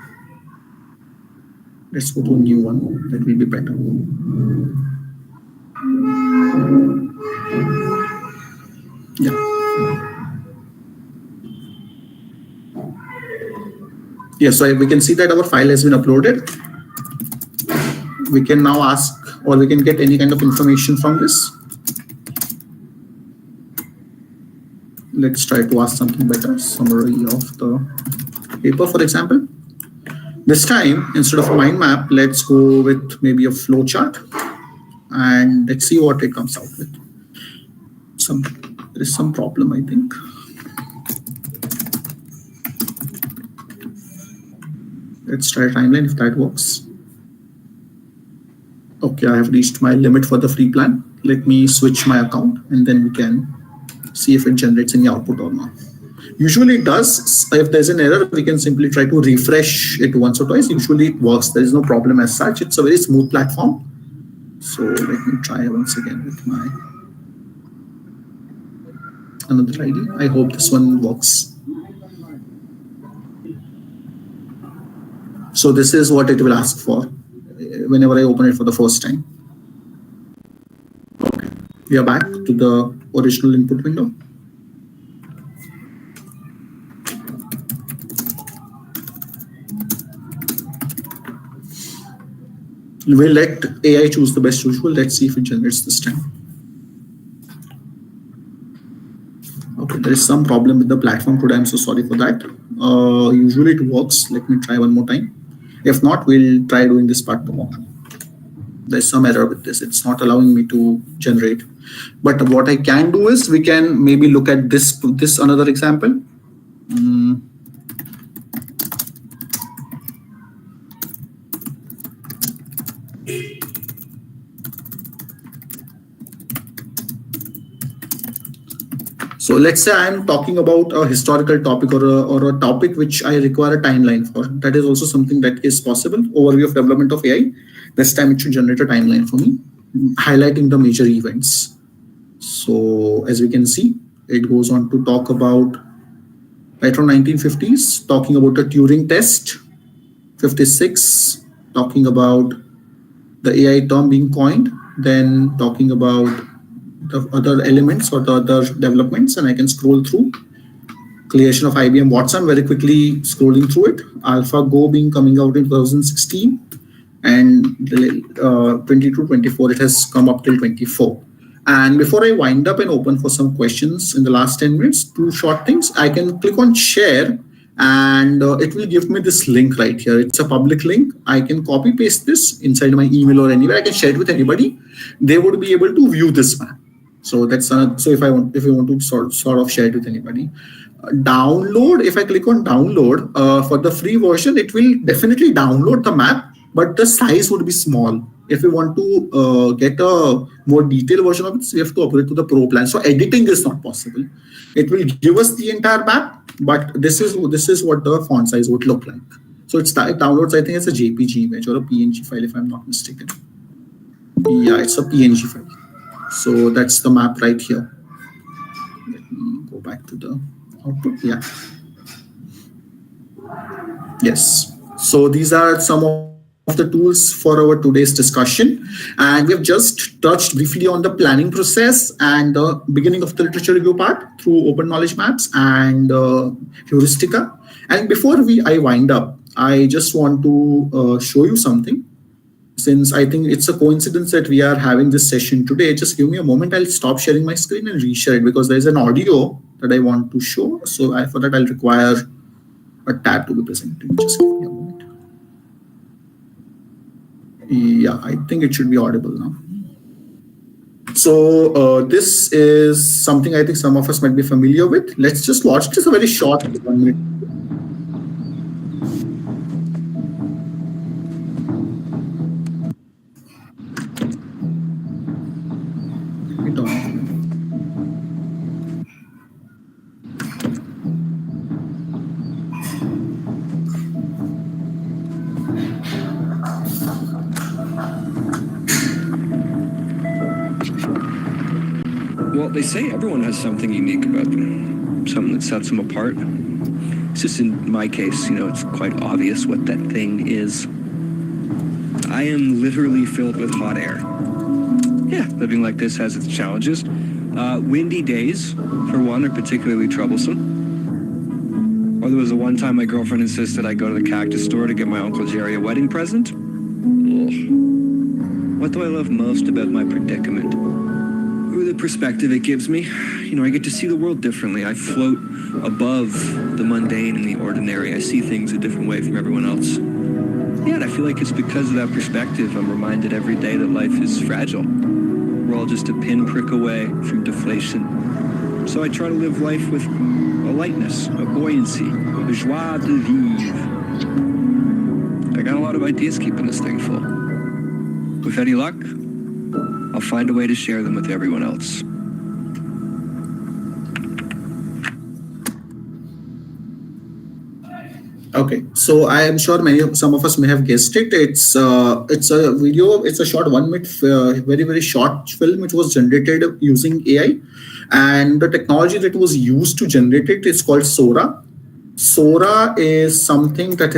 let's go to a new one. That will be better. Yeah. Yeah, so we can see that our file has been uploaded. We can now ask, or we can get any kind of information from this. Let's try to ask something better. Summary of the paper, for example. This time, instead of a mind map, let's go with maybe a flow chart, and let's see what it comes out with. There is some problem, I think. Let's try timeline if that works. Okay, I have reached my limit for the free plan. Let me switch my account, and then we can see if it generates any output or not. Usually it does. If there's an error, we can simply try to refresh it once or twice. Usually it works. There is no problem as such. It's a very smooth platform. So let me try once again with my another ID. I hope this one works. So this is what it will ask for whenever I open it for the first time. Okay, we are back to the original input window. We'll let AI choose the best usual. Let's see if it generates this time. Okay, there is some problem with the platform today. I'm so sorry for that. Usually it works. Let me try one more time. If not, we'll try doing this part tomorrow. There's some error with this. It's not allowing me to generate. But what I can do is we can maybe look at this another example. So let's say I'm talking about a historical topic or a topic which I require a timeline for. That is also something that is possible. Overview of development of AI. This time it should generate a timeline for me, highlighting the major events. So as we can see, it goes on to talk about right from 1950s, talking about the Turing test, 56, talking about the AI term being coined, then talking about the other elements or the other developments, and I can scroll through. Creation of IBM Watson, very quickly scrolling through it. AlphaGo being coming out in 2016, and 22-24, it has come up till 24. And before I wind up and open for some questions in the last 10 minutes, 2 short things. I can click on share, and it will give me this link right here. It's a public link. I can copy paste this inside my email or anywhere. I can share it with anybody. They would be able to view this map. So that's so if you want to sort of share it with anybody. Download, if I click on download for the free version, it will definitely download the map, but the size would be small. If we want to get a more detailed version of it, we have to upgrade to the pro plan. So editing is not possible. It will give us the entire map, but this is what the font size would look like. So it downloads, I think it's a JPG image or a PNG file, if I'm not mistaken. Yeah, it's a PNG file. So that's the map right here. Let me go back to the output. Yeah. Yes. So these are some of the tools for our today's discussion. And we have just touched briefly on the planning process and the beginning of the literature review part through open knowledge maps and heuristica. And before I wind up, I just want to show you something. Since I think it's a coincidence that we are having this session today, just give me a moment. I'll stop sharing my screen and reshare it because there's an audio that I want to show. So for that, I'll require a tab to be presented. Just give me a moment. Yeah, I think it should be audible now. So this is something I think some of us might be familiar with. Let's just watch. It is a very short 1 minute. Well, they say everyone has something unique about them, something that sets them apart. It's just in my case, it's quite obvious what that thing is. I am literally filled with hot air. Yeah, living like this has its challenges. Windy days, for one, are particularly troublesome. Or there was the one time my girlfriend insisted I go to the cactus store to get my Uncle Jerry a wedding present. Ugh. What do I love most about my predicament? The perspective it gives me. I get to see the world differently. I float above the mundane and the ordinary. I see things a different way from everyone else. Yeah, and I feel like it's because of that perspective I'm reminded every day that life is fragile. We're all just a pinprick away from deflation. So I try to live life with a lightness, a buoyancy, a joie de vivre. I got a lot of ideas keeping this thing full. With any luck, I'll find a way to share them with everyone else. Okay, so I am sure some of us may have guessed it. It's a video. It's a short 1 minute, very very short film, which was generated using AI, and the technology that was used to generate it is called Sora. Sora is something that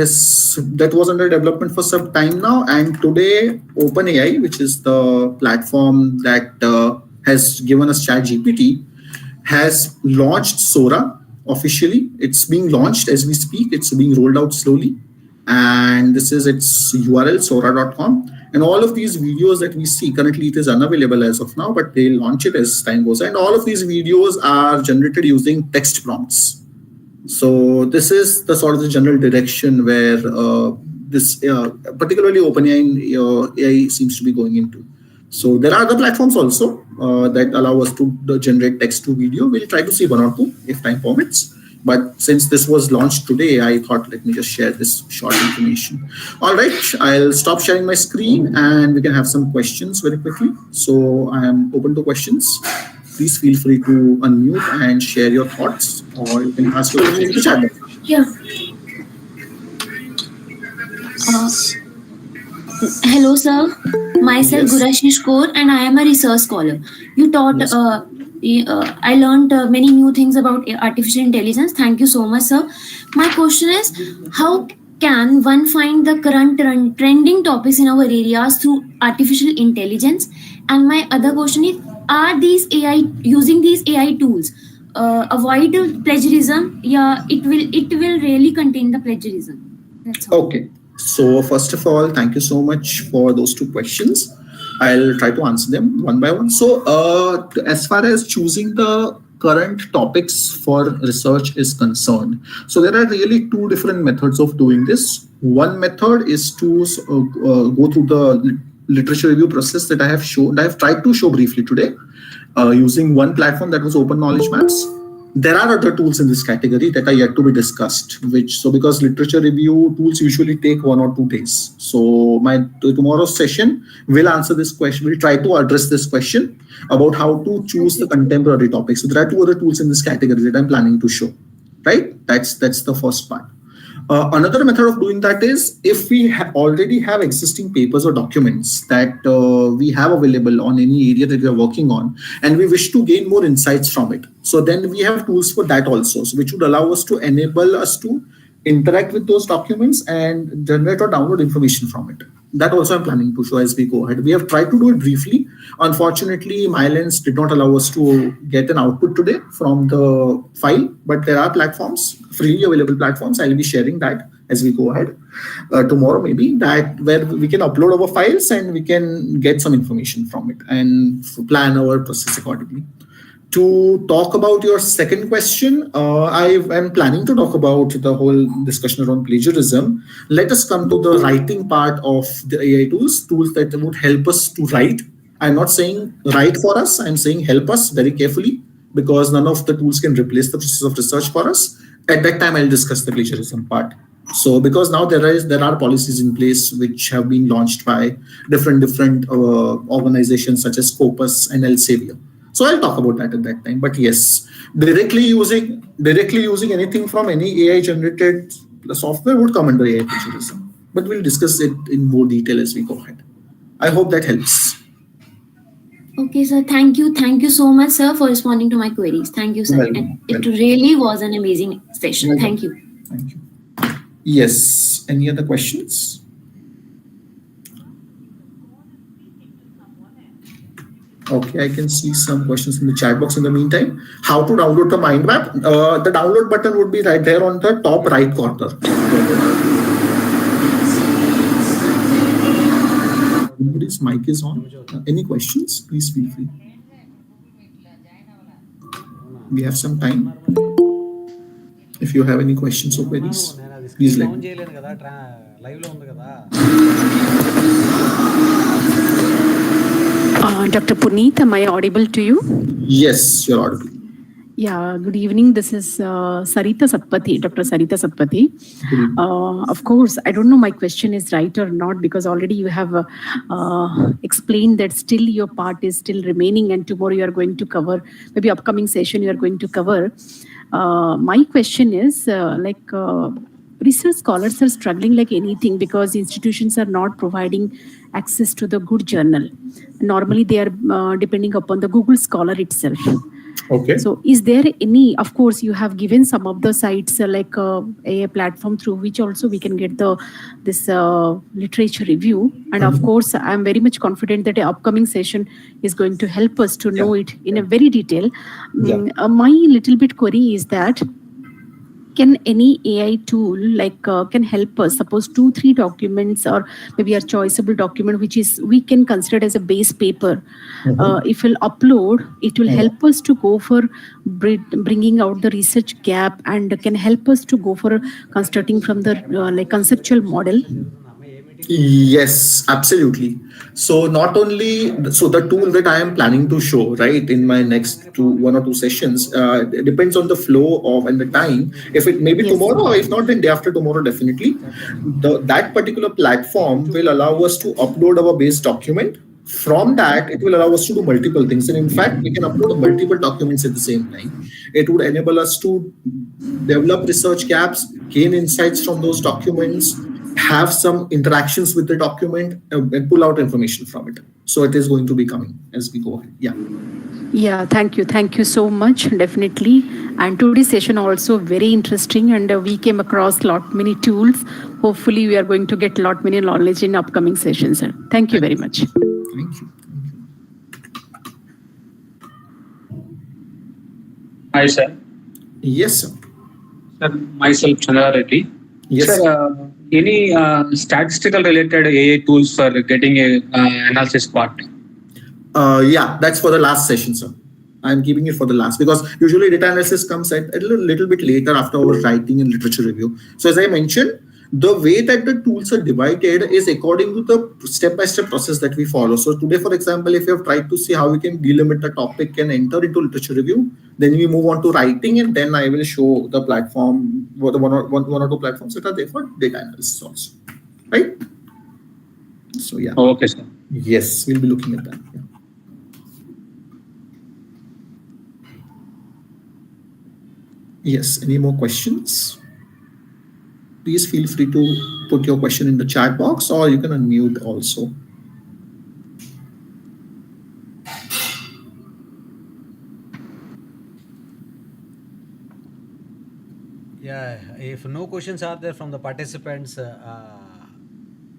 was under development for some time now, and today OpenAI, which is the platform that has given us ChatGPT, has launched Sora officially. It's being launched as we speak. It's being rolled out slowly, and this is its URL, sora.com. And all of these videos that we see currently, it is unavailable as of now, but they'll launch it as time goes on. And all of these videos are generated using text prompts. So this is the sort of the general direction where this particularly OpenAI AI seems to be going into. So there are other platforms also that allow us to generate text to video. We'll try to see one or two if time permits. But since this was launched today, I thought let me just share this short information. All right, I'll stop sharing my screen and we can have some questions very quickly. So I am open to questions. Please feel free to unmute and share your thoughts, or you can ask your question in the chat. Yeah. Hello, sir. Myself, Yes. Gurashish Kaur, and I am a research scholar. You taught, Yes. I learned many new things about artificial intelligence. Thank you so much, sir. My question is, how can one find the current trending topics in our areas through artificial intelligence? And my other question is, are these using these AI tools avoid plagiarism? Yeah, it will really contain the plagiarism. That's all. Okay. So first of all, thank you so much for those two questions. I'll try to answer them one by one. So as far as choosing the current topics for research is concerned. So there are really two different methods of doing this. One method is to go through the literature review process that I have tried to show briefly today, using one platform, that was Open Knowledge Maps. There are other tools in this category that are yet to be discussed, because literature review tools usually take 1 or 2 days. So tomorrow's session will answer this question. We'll try to address this question about how to choose the contemporary topics. So there are 2 other tools in this category that I'm planning to show, right? That's the first part. Another method of doing that is, if we already have existing papers or documents that we have available on any area that we are working on, and we wish to gain more insights from it. So then we have tools for that also, which would allow us to enable us to interact with those documents and generate or download information from it. That also I'm planning to show as we go ahead. We have tried to do it briefly. Unfortunately, Mylens did not allow us to get an output today from the file, but there are platforms, freely available platforms. I'll be sharing that as we go ahead tomorrow, maybe, that where we can upload our files and we can get some information from it and plan our process accordingly. To talk about your second question, I am planning to talk about the whole discussion around plagiarism. Let us come to the writing part of the AI tools that would help us to write. I'm not saying write for us, I'm saying help us very carefully, because none of the tools can replace the process of research for us. At that time, I'll discuss the plagiarism part. So because now there are policies in place which have been launched by different organizations such as Scopus and Elsevier. So I'll talk about that at that time. But yes, directly using anything from any AI generated software would come under AI plagiarism. But we'll discuss it in more detail as we go ahead. I hope that helps. Okay, sir. Thank you. Thank you so much, sir, for responding to my queries. Thank you, sir. Welcome. It really was an amazing session. Welcome. Thank you. Thank you. Yes. Any other questions? Okay, I can see some questions in the chat box in the meantime. How to download the mind map? The download button would be right there on the top right corner. Everybody's mic is on. Any questions? Please feel free. We have some time. If you have any questions or queries, please let me. Dr. Puneet, am I audible to you? Yes, you're audible. Yeah, good evening. This is Sarita Satpathy, Dr. Sarita Satpathy. Of course, I don't know my question is right or not, because already you have explained that still your part is still remaining and tomorrow you are going to cover, maybe upcoming session you are going to cover. My question is research scholars are struggling like anything because institutions are not providing access to the good journal. Normally they are depending upon the Google Scholar itself. Okay. So is there any, of course, you have given some of the sites like a platform through which also we can get this literature review. And of course, I'm very much confident that the upcoming session is going to help us to know it in a very detail. My little bit query is that, can any AI tool can help us, suppose 2-3 documents or maybe a choiceable document which is we can consider as a base paper, if we'll upload, it will help us to go for bringing out the research gap and can help us to go for constructing from the conceptual model? Yes, absolutely. So not only, so the tool that I am planning to show, right, in my next 1 or 2 sessions, it depends on the flow of and the time. If it maybe tomorrow, or if not, then day after tomorrow, definitely. That particular platform will allow us to upload our base document. From that, it will allow us to do multiple things. And in fact, we can upload multiple documents at the same time. It would enable us to develop research gaps, gain insights from those documents, have some interactions with the document, and pull out information from it. So it is going to be coming as we go ahead. Yeah, thank you. Thank you so much, definitely. And today's session also very interesting, and we came across many tools. Hopefully, we are going to get many knowledge in upcoming sessions. Sir. Thank you very much. Thank you. Hi, sir. Yes, sir. Sir, myself, Chandra Reddy. Yes. Sir, any statistical related AI tools for getting a analysis part? Yeah, that's for the last session, sir. I'm keeping it for the last because usually data analysis comes at a little bit later after our writing and literature review. So as I mentioned, the way that the tools are divided is according to the step-by-step process that we follow. So today, for example, if you have tried to see how we can delimit the topic and enter into literature review, then we move on to writing, and then I will show the platform, the one or two platforms that are there for data analysis also, right? So yeah. Okay, sir. Yes, we'll be looking at that. Yeah. Yes, any more questions? Please feel free to put your question in the chat box, or you can unmute also. Yeah, if no questions are there from the participants,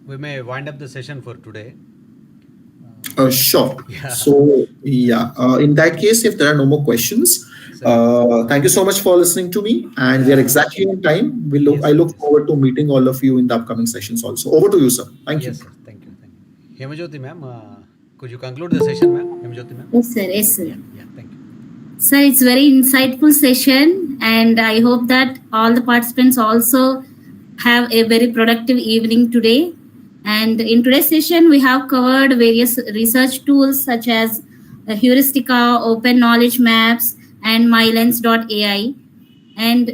we may wind up the session for today. Sure. Yeah. So yeah, in that case, if there are no more questions, thank you so much for listening to me, and we are exactly on time. I look forward to meeting all of you in the upcoming sessions also. Over to you, sir. Thank you. Yes, sir. Thank you. Thank you. Hemajyoti ma'am, could you conclude the session, ma'am? Hemajyoti ma'am? Yes, sir. Yes, sir. Yeah, thank you. Sir, it's very insightful session, and I hope that all the participants also have a very productive evening today. And in today's session, we have covered various research tools such as Heuristica, Open Knowledge Maps, and MyLens.ai. And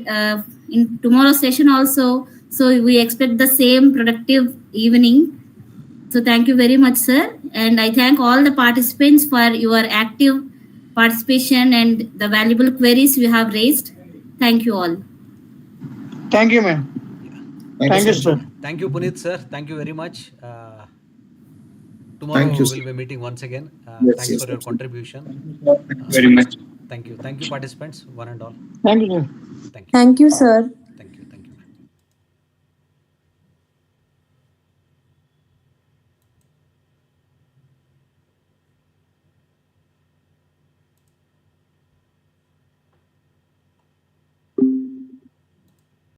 in tomorrow's session also, so we expect the same productive evening. So thank you very much, sir. And I thank all the participants for your active participation and the valuable queries you have raised. Thank you all. Thank you, ma'am. Thank you, sir. Thank you, Puneet, sir. Thank you very much. Tomorrow Thank you, we'll be meeting once again. Yes, Thanks yes, for your absolutely. contribution. Very much. Thank you. Thank you, participants, one and all. Thank you, sir. Thank you. Thank you, sir.